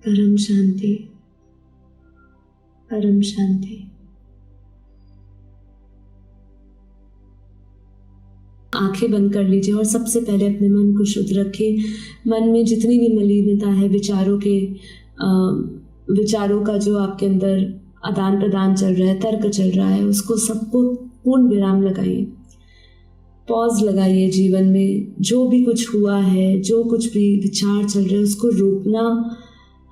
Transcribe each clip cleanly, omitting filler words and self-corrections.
परम शांति, परम शांति। आंखें बंद कर लीजिए और सबसे पहले अपने मन को शुद्ध रखिए। मन में जितनी भी मलिनता है, विचारों का जो आपके अंदर आदान प्रदान चल रहा है, तर्क चल रहा है, उसको सबको पूर्ण विराम लगाइए। पॉज लगाइए। जीवन में जो भी कुछ हुआ है, जो कुछ भी विचार चल रहे हैं, उसको रोकना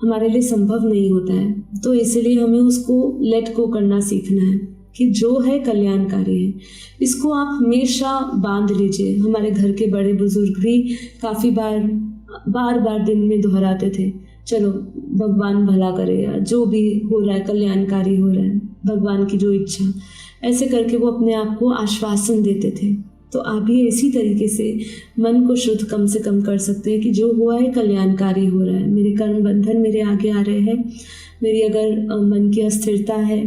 हमारे लिए संभव नहीं होता है। तो इसलिए हमें उसको लेट गो करना सीखना है कि जो है कल्याणकारी है। इसको आप हमेशा बांध लीजिए। हमारे घर के बड़े बुजुर्ग भी काफ़ी बार दिन में दोहराते थे, चलो भगवान भला करे, या जो भी हो रहा है कल्याणकारी हो रहा है, भगवान की जो इच्छा, ऐसे करके वो अपने आप को आश्वासन देते थे। तो आप भी इसी तरीके से मन को शुद्ध कम से कम कर सकते हैं कि जो हुआ है कल्याणकारी हो रहा है। मेरे कर्म बंधन मेरे आगे आ रहे हैं। मेरी अगर मन की अस्थिरता है,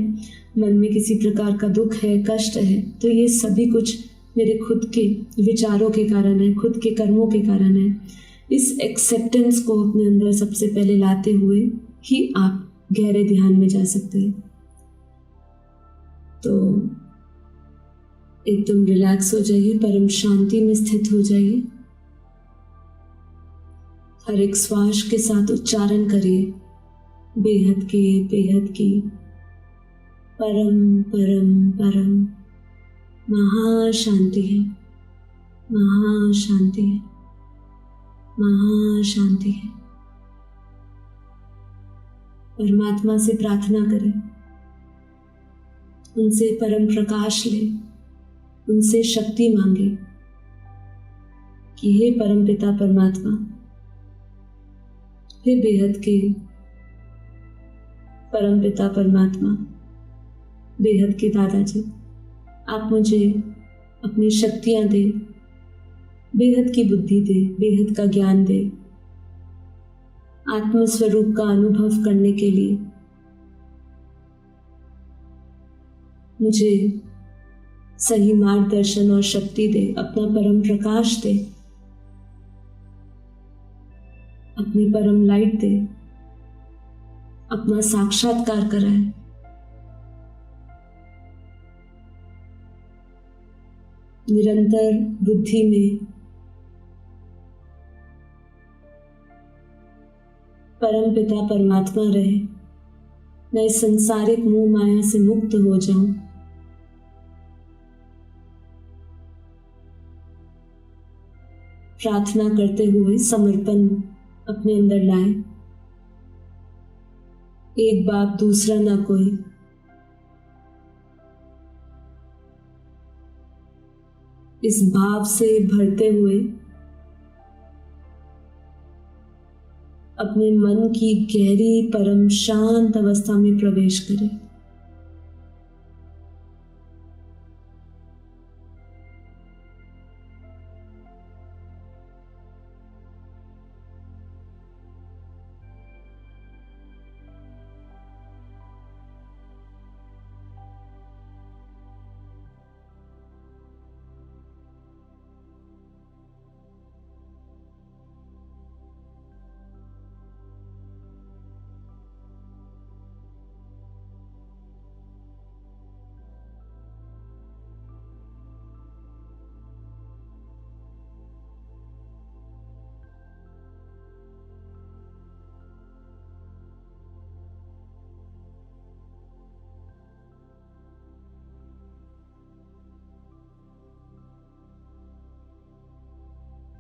मन में किसी प्रकार का दुख है, कष्ट है, तो ये सभी कुछ मेरे खुद के विचारों के कारण है, खुद के कर्मों के कारण है। इस एक्सेप्टेंस को अपने अंदर सबसे पहले लाते हुए ही आप गहरे ध्यान में जा सकते हैं। तो एकदम रिलैक्स हो जाइए, परम शांति में स्थित हो जाइए। हर एक श्वास के साथ उच्चारण करिए, बेहद की परम परम परम महाशांति है, महाशांति है, महाशांति है। परमात्मा से प्रार्थना करें, उनसे परम प्रकाश लें, उनसे शक्ति मांगे कि हे परम पिता परमात्मा, हे बेहद के परम पिता परमात्मा, बेहद के दादाजी, आप मुझे अपनी शक्तियां दे, बेहद की बुद्धि दे, बेहद का ज्ञान दे, आत्म स्वरूप का अनुभव करने के लिए मुझे सही मार्गदर्शन और शक्ति दे, अपना परम प्रकाश दे, अपनी परम लाइट दे, अपना साक्षात्कार कराए। निरंतर बुद्धि में परम पिता परमात्मा रहे, मैं इस संसारिक मोह माया से मुक्त हो जाऊं। प्रार्थना करते हुए समर्पण अपने अंदर लाए। एक बाप दूसरा ना कोई, इस भाव से भरते हुए अपने मन की गहरी परम शांत अवस्था में प्रवेश करें।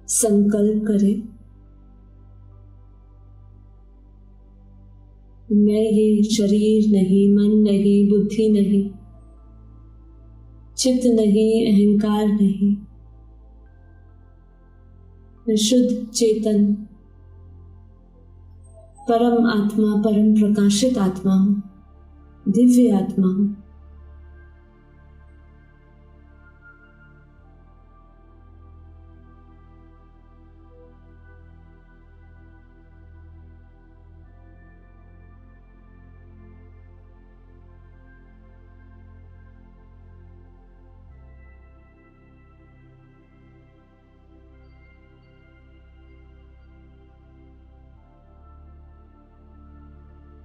संकल्प करें, मैं ये शरीर नहीं, मन नहीं, बुद्धि नहीं, चित्त नहीं, अहंकार नहीं, मैं शुद्ध चेतन परम आत्मा, परम प्रकाशित आत्मा हूं, दिव्य आत्मा हूं।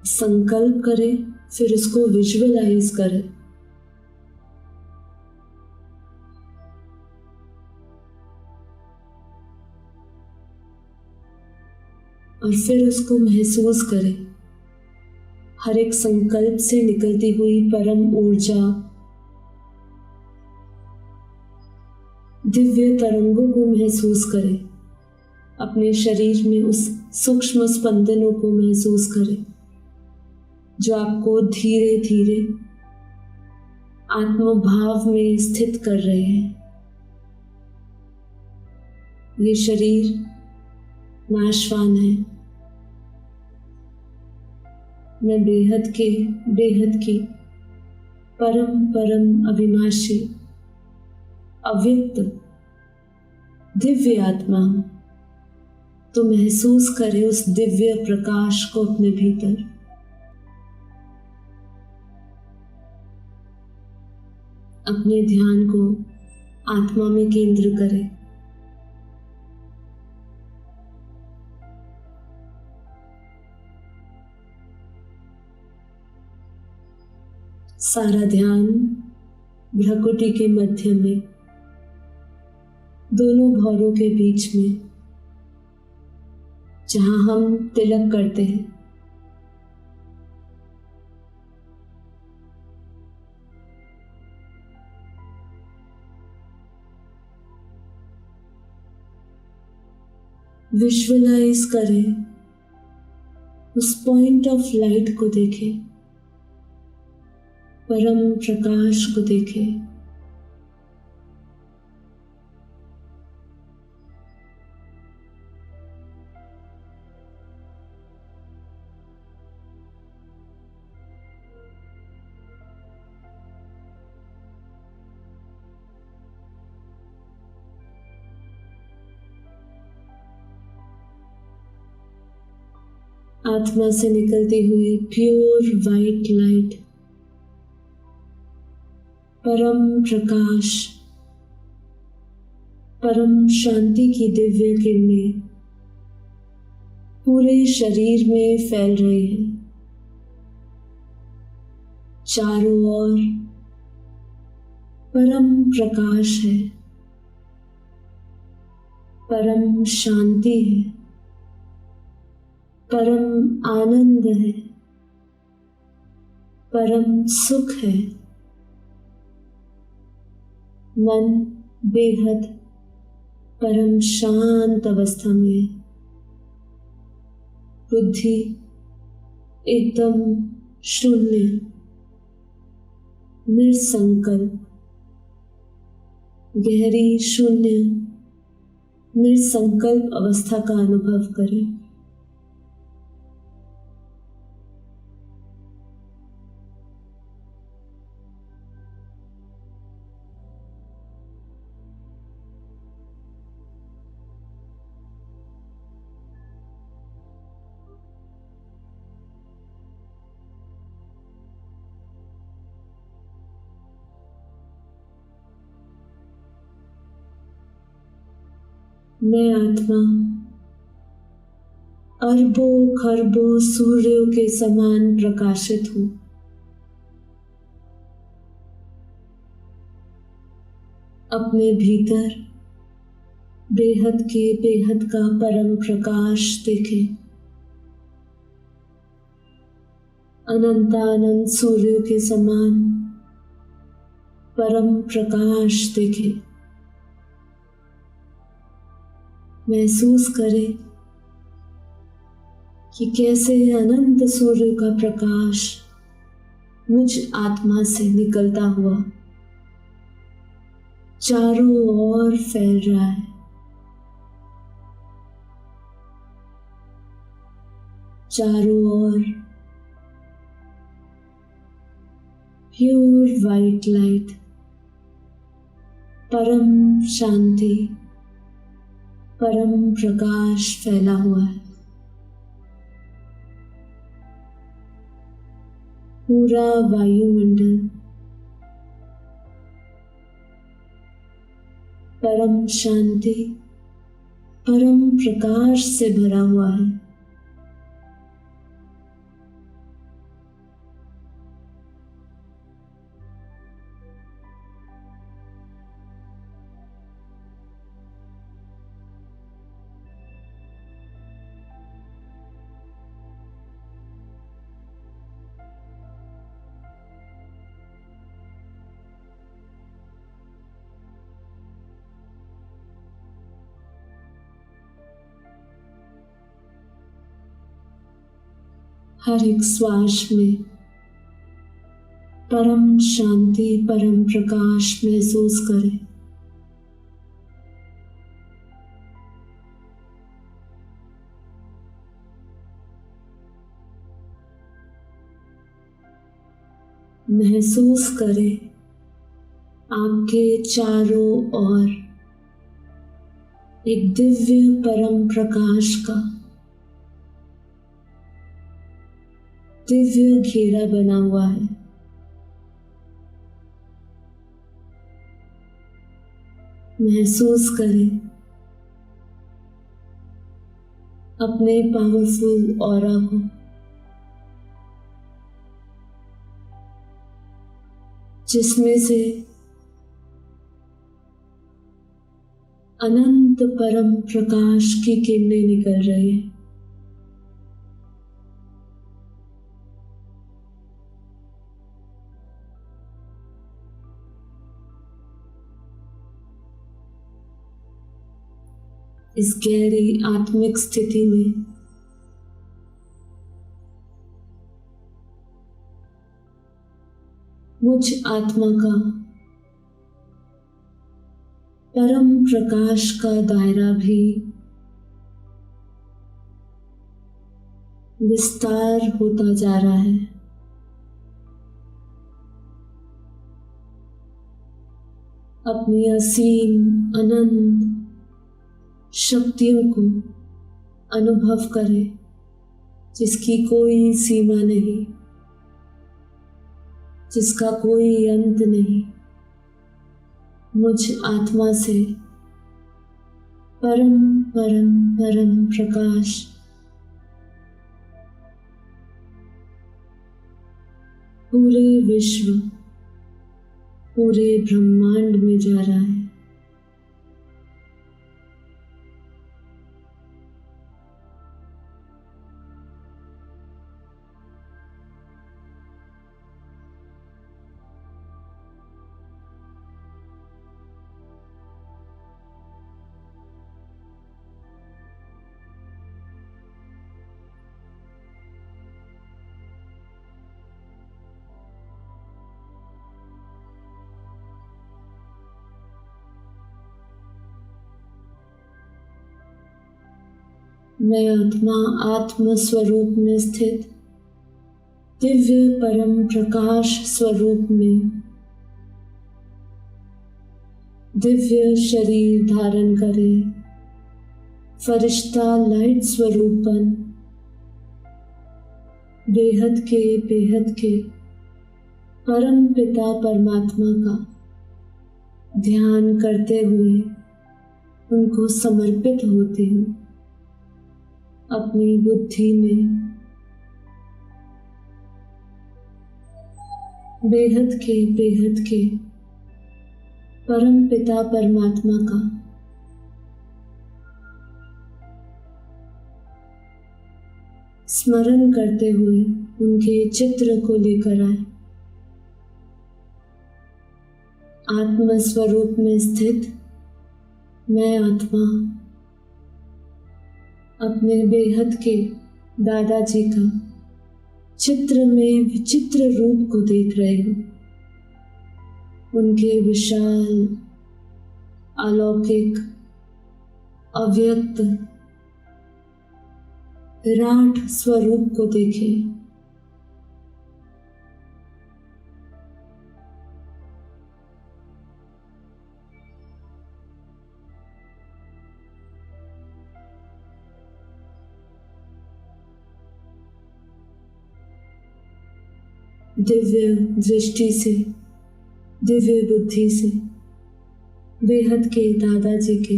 संकल्प करें, फिर उसको विजुअलाइज करें। और फिर उसको महसूस करें। हर एक संकल्प से निकलती हुई परम ऊर्जा, दिव्य तरंगों को महसूस करें। अपने शरीर में उस सूक्ष्म स्पंदनों को महसूस करें जो आपको धीरे धीरे आत्मभाव में स्थित कर रहे हैं। ये शरीर नाशवान है। मैं बेहद की परम परम अविनाशी अव्यक्त दिव्य आत्मा हूं। तो महसूस करें उस दिव्य प्रकाश को अपने भीतर। अपने ध्यान को आत्मा में केंद्र करें। सारा ध्यान भ्रकुटी के मध्य में, दोनों भौरों के बीच में, जहां हम तिलक करते हैं। विजुअलाइज करें, उस पॉइंट ऑफ लाइट को देखें, परम प्रकाश को देखें। आत्मा से निकलती हुई प्योर वाइट लाइट, परम प्रकाश, परम शांति की दिव्य किरणें पूरे शरीर में फैल रही है। चारों ओर परम प्रकाश है, परम शांति है, परम आनंद है, परम सुख है। मन बेहद परम शांत अवस्था में, बुद्धि एकदम शून्य, निसंकल्प, गहरी शून्य निसंकल्प अवस्था का अनुभव करें। मैं आत्मा अरबों खरबों सूर्यों के समान प्रकाशित हूं। अपने भीतर बेहद के बेहद का परम प्रकाश देखें। अनंतानंत सूर्यों के समान परम प्रकाश देखें। महसूस करें कि कैसे अनंत सूर्य का प्रकाश मुझ आत्मा से निकलता हुआ चारों ओर फैल रहा है। चारों ओर प्योर वाइट लाइट, परम शांति, परम प्रकाश फैला हुआ है। पूरा वायुमंडल परम शांति, परम प्रकाश से भरा हुआ है। हर एक श्वास में परम शांति, परम प्रकाश महसूस करें। महसूस करें आपके चारों ओर एक दिव्य परम प्रकाश का दिव्य घेरा बना हुआ है। महसूस करें अपने पावरफुल ऑरा को, जिसमें से अनंत परम प्रकाश की किरणें निकल रही है। इस गहरी आत्मिक स्थिति में मुझ आत्मा का परम प्रकाश का दायरा भी विस्तार होता जा रहा है। अपनी असीम अनंत शक्तियों को अनुभव करें, जिसकी कोई सीमा नहीं, जिसका कोई अंत नहीं। मुझ आत्मा से परम परम परम प्रकाश पूरे विश्व, पूरे ब्रह्मांड में जा रहा है। मैं आत्मा आत्म स्वरूप में स्थित दिव्य परम प्रकाश स्वरूप में दिव्य शरीर धारण करे, फरिश्ता लाइट स्वरूपन बेहद के परम पिता परमात्मा का ध्यान करते हुए उनको समर्पित होती हूँ। अपनी बुद्धि में बेहद के परम पिता परमात्मा का स्मरण करते हुए उनके चित्र को लेकर आए। आत्म स्वरूप में स्थित मैं आत्मा अपने बेहद के दादाजी का चित्र में विचित्र रूप को देख रहे हूँ। उनके विशाल अलौकिक अव्यक्त विराट स्वरूप को देखें। दिव्य दृष्टि से, दिव्य बुद्धि से बेहद के दादाजी के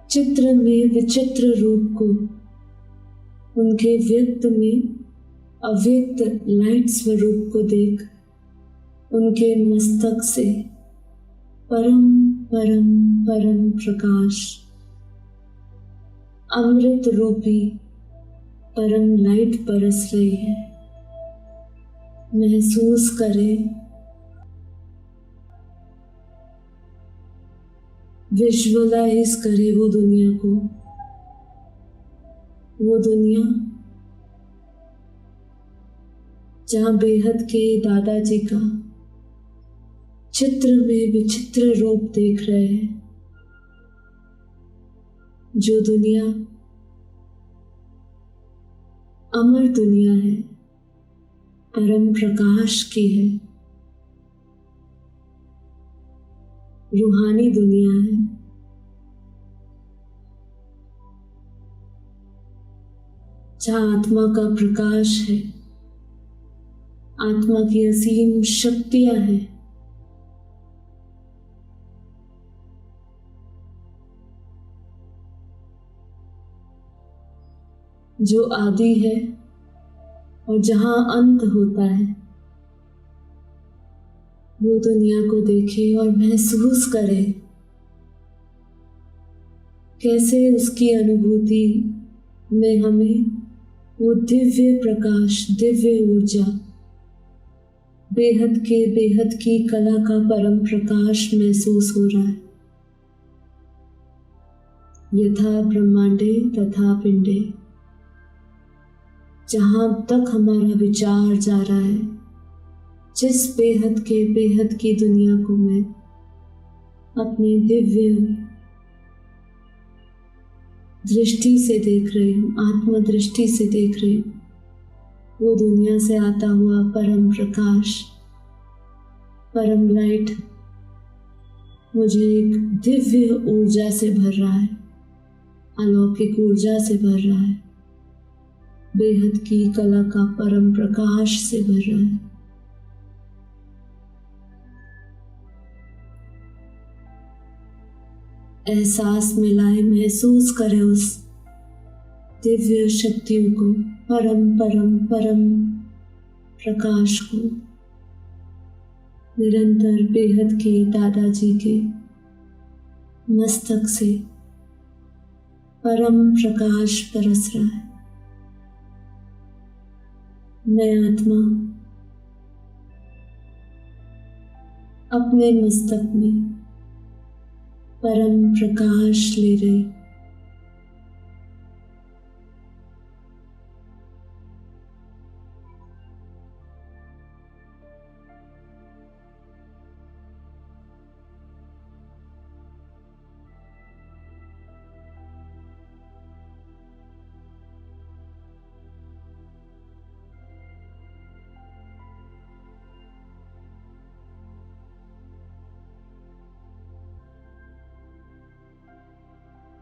चित्र में विचित्र रूप को उनके व्यक्त में अव्यक्त लाइट स्वरूप को देख उनके मस्तक से परम परम परम प्रकाश अमृत रूपी परम लाइट बरस रही है। महसूस करें, विजुअलाइज करें वो दुनिया को, वो दुनिया जहाँ बेहद के दादाजी का चित्र में विचित्र रूप देख रहे हैं। जो दुनिया अमर दुनिया है, परम प्रकाश की है, रूहानी दुनिया है, जहाँ आत्मा का प्रकाश है, आत्मा की असीम शक्तियां हैं। जो आदि है और जहाँ अंत होता है, वो दुनिया को देखे और महसूस करे कैसे उसकी अनुभूति में हमें वो दिव्य प्रकाश, दिव्य ऊर्जा, बेहद के बेहद की कला का परम प्रकाश महसूस हो रहा है। यथा ब्रह्मांडे तथा पिंडे, जहां तक हमारा विचार जा रहा है, जिस बेहद के बेहद की दुनिया को मैं अपनी दिव्य दृष्टि से देख रही हूँ, आत्म दृष्टि से देख रही हूँ, वो दुनिया से आता हुआ परम प्रकाश, परम लाइट मुझे एक दिव्य ऊर्जा से भर रहा है, अलौकिक ऊर्जा से भर रहा है, बेहद की कला का परम प्रकाश से भर रहा है। एहसास में लाए, महसूस करें उस दिव्य शक्तियों को, परम परम परम प्रकाश को, निरंतर बेहद के दादाजी के मस्तक से परम प्रकाश बरस रहा है। मैं आत्मा अपने मस्तक में परम प्रकाश ले रही।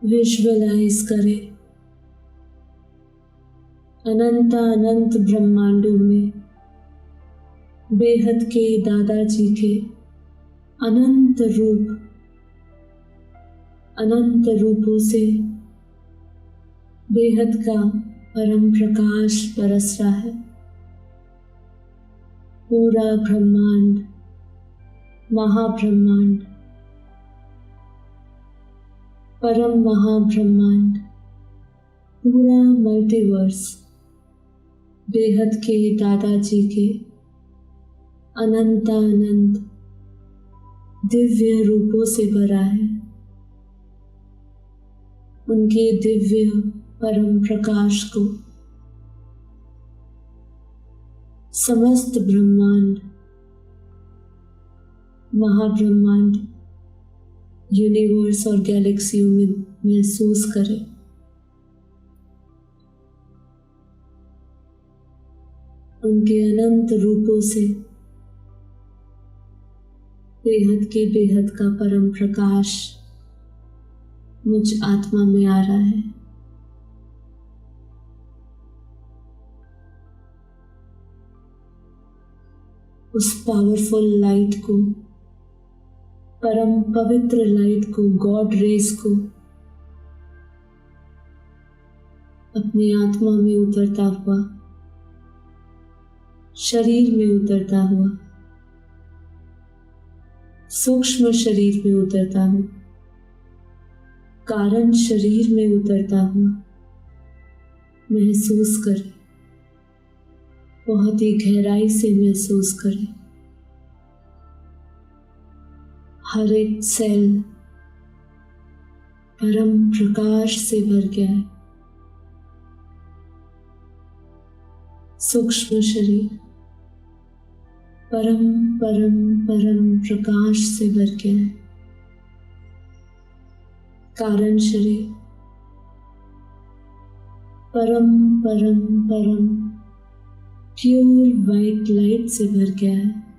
विजुअलाइज करें अनंत अनंत ब्रह्मांडों में बेहद के दादाजी के अनंत रूप, अनंत रूपों से बेहद का परम प्रकाश बरस रहा है। पूरा ब्रह्मांड, महाब्रह्मांड, परम महाब्रह्मांड, पूरा मल्टीवर्स बेहद के दादाजी के अनंत अनंत दिव्य रूपों से भरा है। उनके दिव्य परम प्रकाश को समस्त ब्रह्मांड, महाब्रह्मांड, यूनिवर्स और गैलेक्सियों में महसूस करें। उनके अनंत रूपों से बेहद के बेहद का परम प्रकाश मुझ आत्मा में आ रहा है। उस पावरफुल लाइट को, परम पवित्र लाइट को, गॉड रेस को अपनी आत्मा में उतरता हुआ, शरीर में उतरता हुआ, सूक्ष्म शरीर में उतरता हुआ, कारण शरीर में उतरता हुआ महसूस करें। बहुत ही गहराई से महसूस करें। हर एक सेल परम प्रकाश से भर गया है। सूक्ष्म शरीर, परम परम परम प्रकाश से भर गया है। कारण शरीर परम परम परम प्योर वाइट लाइट से भर गया है।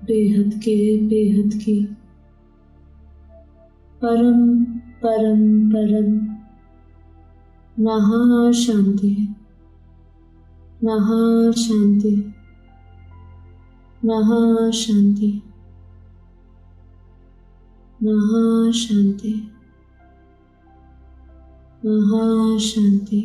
बेहद के बेहद की परम परम परम महाशांति, महाशांति, महाशांति, महाशांति, महाशांति।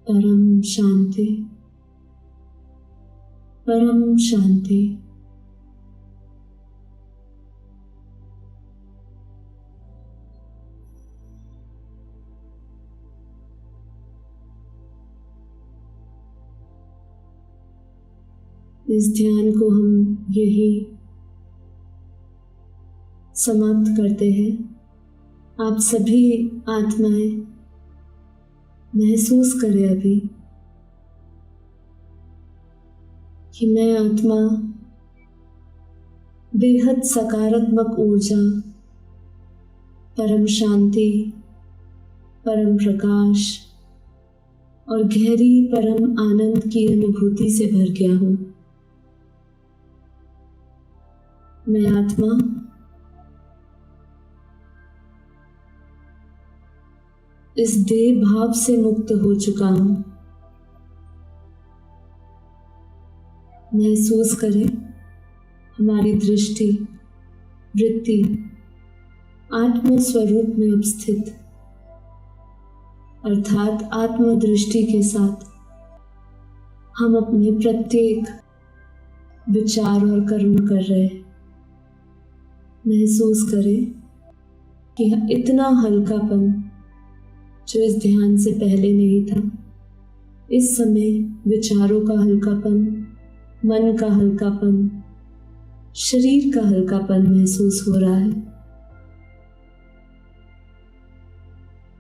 परम शांति, परम शांति। इस ध्यान को हम यही समाप्त करते हैं। आप सभी आत्माएं महसूस करें अभी कि मैं आत्मा बेहद सकारात्मक ऊर्जा, परम शांति, परम प्रकाश और गहरी परम आनंद की अनुभूति से भर गया हूँ। मैं आत्मा इस देह भाव से मुक्त हो चुका हूं। महसूस करें हमारी दृष्टि, वृत्ति आत्म स्वरूप में उपस्थित, अर्थात आत्म दृष्टि के साथ हम अपने प्रत्येक विचार और कर्म कर रहे हैं। महसूस करें कि इतना हल्कापन जो इस ध्यान से पहले नहीं था, इस समय विचारों का हल्कापन, मन का हल्कापन, शरीर का हल्कापन महसूस हो रहा है।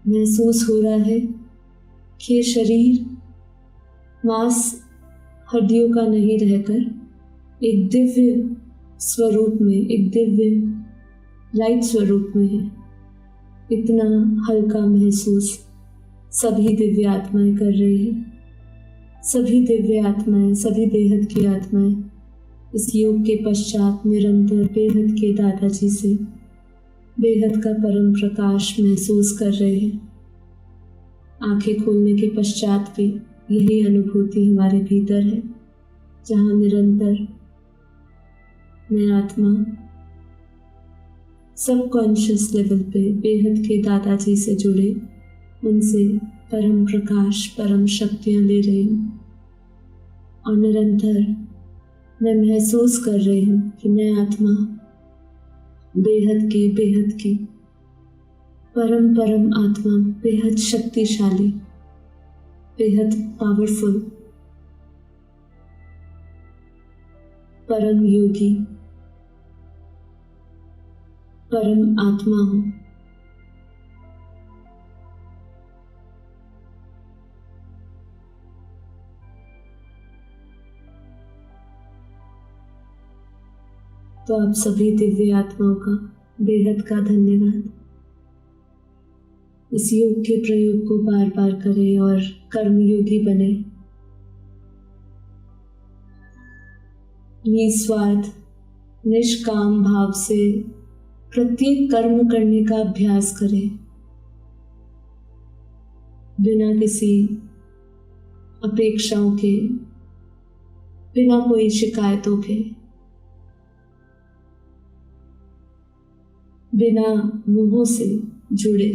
महसूस हो रहा है कि शरीर मांस हड्डियों का नहीं रहकर एक दिव्य स्वरूप में, एक दिव्य लाइट स्वरूप में है। इतना हल्का महसूस सभी दिव्य आत्माएं कर रही हैं। सभी दिव्य आत्माएं, सभी बेहद की आत्माएं इस योग के पश्चात निरंतर बेहद के दादाजी से बेहद का परम प्रकाश महसूस कर रहे हैं। आंखें खोलने के पश्चात भी यही अनुभूति हमारे भीतर है, जहाँ निरंतर मैं आत्मा सबकॉन्शियस लेवल पे बेहद के दादाजी से जुड़े, उनसे परम प्रकाश, परम शक्तियाँ ले रही हूँ और निरंतर मैं महसूस कर रही हूँ कि मैं आत्मा बेहद की परम परम आत्मा, बेहद शक्तिशाली, बेहद पावरफुल, परम योगी, परम आत्मा हूँ। तो आप सभी दिव्य आत्माओं का बेहद का धन्यवाद। इस योग के प्रयोग को बार बार करें और कर्मयोगी बने। निस्वार्थ निष्काम भाव से प्रत्येक कर्म करने का अभ्यास करें, बिना किसी अपेक्षाओं के, बिना कोई शिकायतों के, बिना मोह से जुड़े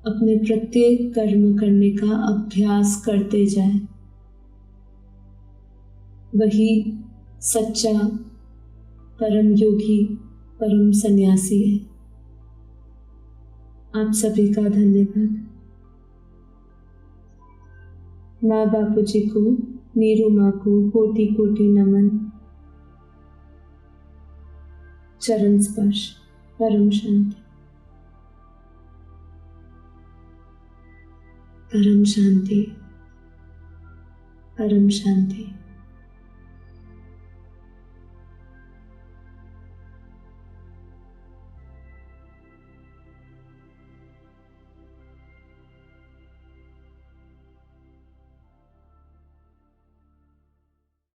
अपने प्रत्येक कर्म करने का अभ्यास करते जाएं। वही सच्चा परम योगी, परम सन्यासी है। आप सभी का धन्यवाद। माँ बापू जी को, नीरू माँ को कोटि कोटि नमन। चरण स्पर्श। परम शांति, परम शांति, परम शांति।